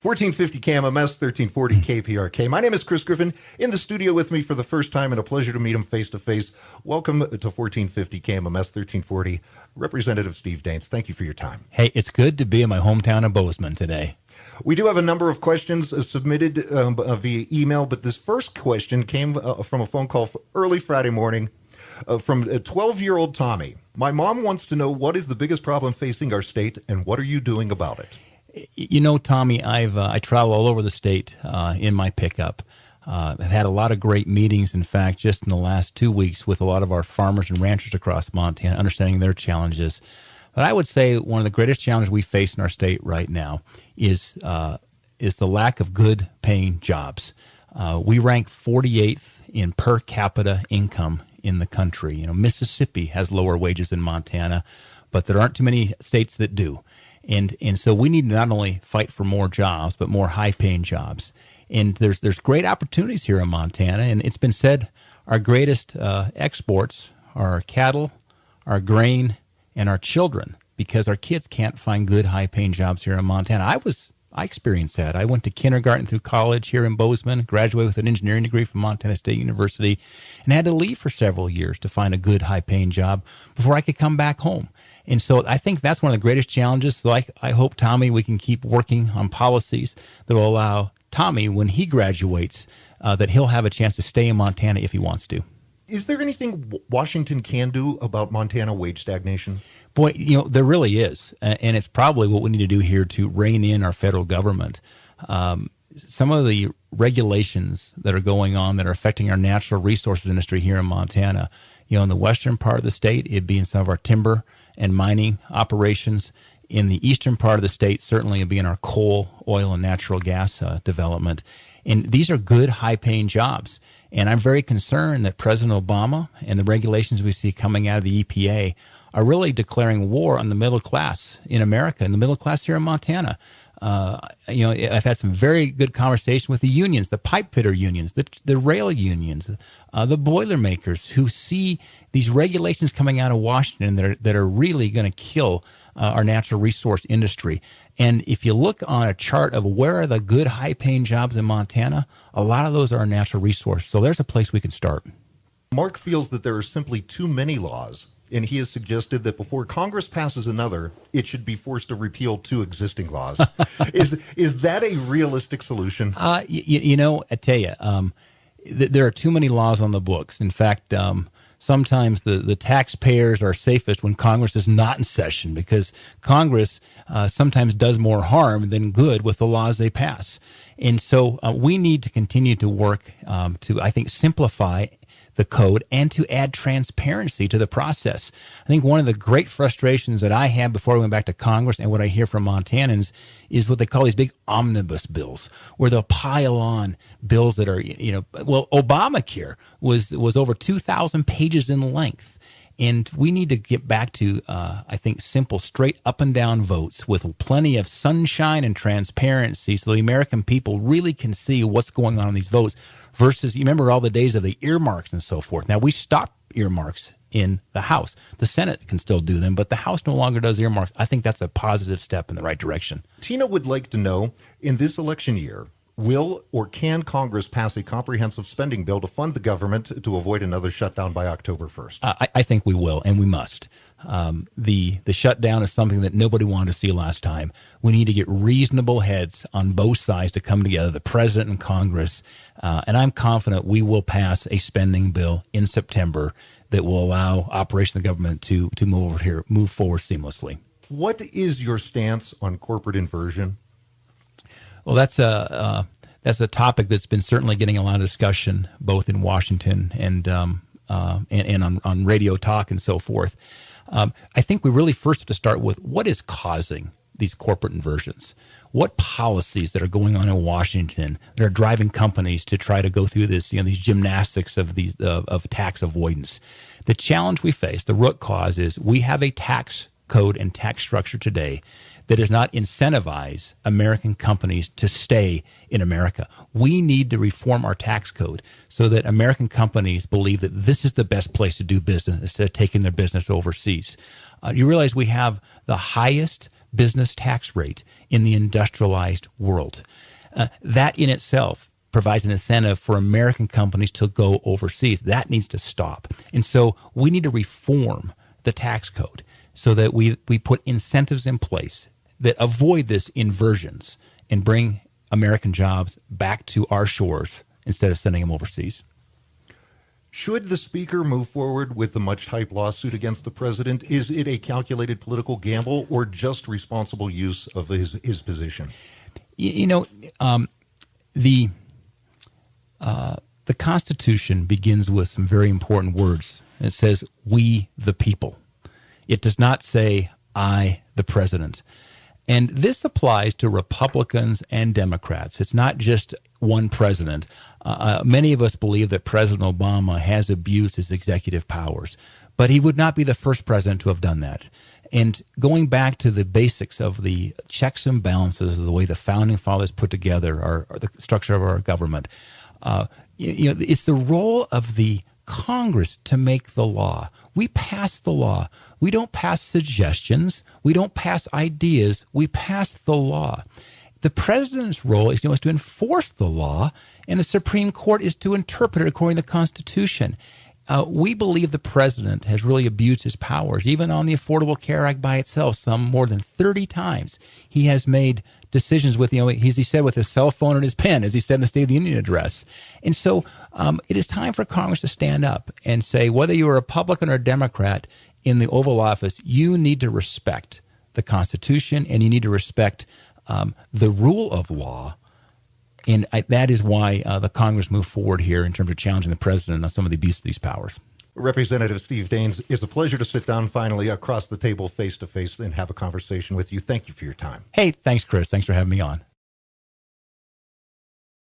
1450 KMMS, 1340 KPRK. My name is Chris Griffin. In the studio with me for the first time, and a pleasure to meet him face to face. Welcome to 1450 KMMS, 1340. Representative Steve Daines, thank you for your time. Hey, it's good to be in my hometown of Bozeman today. We do have a number of questions submitted via email, but this first question came from a phone call early Friday morning from a 12-year-old Tommy. My mom wants to know, what is the biggest problem facing our state, and what are you doing about it? You know, Tommy, I travel all over the state in my pickup. I've had a lot of great meetings, in fact, just in the last 2 weeks with a lot of our farmers and ranchers across Montana, understanding their challenges. But I would say one of the greatest challenges we face in our state right now is the lack of good paying jobs. We rank 48th in per capita income in the country. You know, Mississippi has lower wages than Montana, but there aren't too many states that do. And so we need to not only fight for more jobs, but more high-paying jobs. And there's great opportunities here in Montana, and it's been said our greatest exports are our cattle, our grain, and our children, because our kids can't find good, high-paying jobs here in Montana. I experienced that. I went to kindergarten through college here in Bozeman, graduated with an engineering degree from Montana State University, and had to leave for several years to find a good, high-paying job before I could come back home. And so I think that's one of the greatest challenges. So I hope, Tommy, we can keep working on policies that will allow Tommy, when he graduates, that he'll have a chance to stay in Montana if he wants to. Is there anything Washington can do about Montana wage stagnation? Boy, you know, there really is. And it's probably what we need to do here to rein in our federal government. Some of the regulations that are going on that are affecting our natural resources industry here in Montana, you know, in the western part of the state, it'd be in some of our timber and mining operations. In the eastern part of the state, certainly it'd be in our coal, oil, and natural gas development. And these are good, high-paying jobs. And I'm very concerned that President Obama and the regulations we see coming out of the EPA are really declaring war on the middle class in America and the middle class here in Montana. You know, I've had some very good conversation with the unions, the pipe fitter unions, the rail unions, the Boilermakers, who see these regulations coming out of Washington that are really going to kill our natural resource industry. And if you look on a chart of where are the good, high-paying jobs in Montana, a lot of those are natural resource. So there's a place we can start. Mark feels that there are simply too many laws, and he has suggested that before Congress passes another, it should be forced to repeal 2 existing laws. Is that a realistic solution? You know, I tell you, there are too many laws on the books. In fact, sometimes the taxpayers are safest when Congress is not in session, because Congress sometimes does more harm than good with the laws they pass. And so we need to continue to work to, I think, simplify the code and to add transparency to the process. I think one of the great frustrations that I had before I went back to Congress, and what I hear from Montanans, is what they call these big omnibus bills, where they'll pile on bills that are, you know, well, Obamacare was over 2,000 pages in length. And we need to get back to, I think, simple, straight up and down votes with plenty of sunshine and transparency so the American people really can see what's going on in these votes versus, you remember all the days of the earmarks and so forth. Now, we stopped earmarks in the House. The Senate can still do them, but the House no longer does earmarks. I think that's a positive step in the right direction. Tina would like to know, in this election year, will or can Congress pass a comprehensive spending bill to fund the government to avoid another shutdown by October 1st? I think we will, and we must. The shutdown is something that nobody wanted to see last time. We need to get reasonable heads on both sides to come together, the president and Congress, and I'm confident we will pass a spending bill in September that will allow operation of the government to move forward seamlessly. What is your stance on corporate inversion? Well, that's a topic that's been certainly getting a lot of discussion, both in Washington and on radio talk and so forth. I think we really first have to start with what is causing these corporate inversions. What policies that are going on in Washington that are driving companies to try to go through this, you know, these gymnastics of these of tax avoidance? The challenge we face, the root cause, is we have a tax code and tax structure today that does not incentivize American companies to stay in America. We need to reform our tax code so that American companies believe that this is the best place to do business instead of taking their business overseas. You realize we have the highest business tax rate in the industrialized world. That in itself provides an incentive for American companies to go overseas. That needs to stop. And so we need to reform the tax code so that we put incentives in place that avoid this inversions and bring American jobs back to our shores instead of sending them overseas. Should the speaker move forward with the much-hyped lawsuit against the president, is it a calculated political gamble or just responsible use of his position? The Constitution begins with some very important words. It says, "We the people." It does not say, "I the president." And this applies to Republicans and Democrats. It's not just one president. Many of us believe that President Obama has abused his executive powers, but he would not be the first president to have done that. And going back to the basics of the checks and balances of the way the founding fathers put together the structure of our government, it's the role of the Congress to make the law. We pass the law. We don't pass suggestions. We don't pass ideas. We pass the law. The president's role is to enforce the law, and the Supreme Court is to interpret it according to the Constitution. We believe the president has really abused his powers, even on the Affordable Care Act by itself, some more than 30 times. He has made decisions with, as he said, with his cell phone and his pen, as he said in the State of the Union address. And so it is time for Congress to stand up and say, whether you're a Republican or a Democrat in the Oval Office, you need to respect the Constitution and you need to respect the rule of law. And that is why the Congress moved forward here in terms of challenging the president on some of the abuse of these powers. Representative Steve Daines, it's a pleasure to sit down finally across the table face to face and have a conversation with you. Thank you for your time. Hey, thanks, Chris. Thanks for having me on.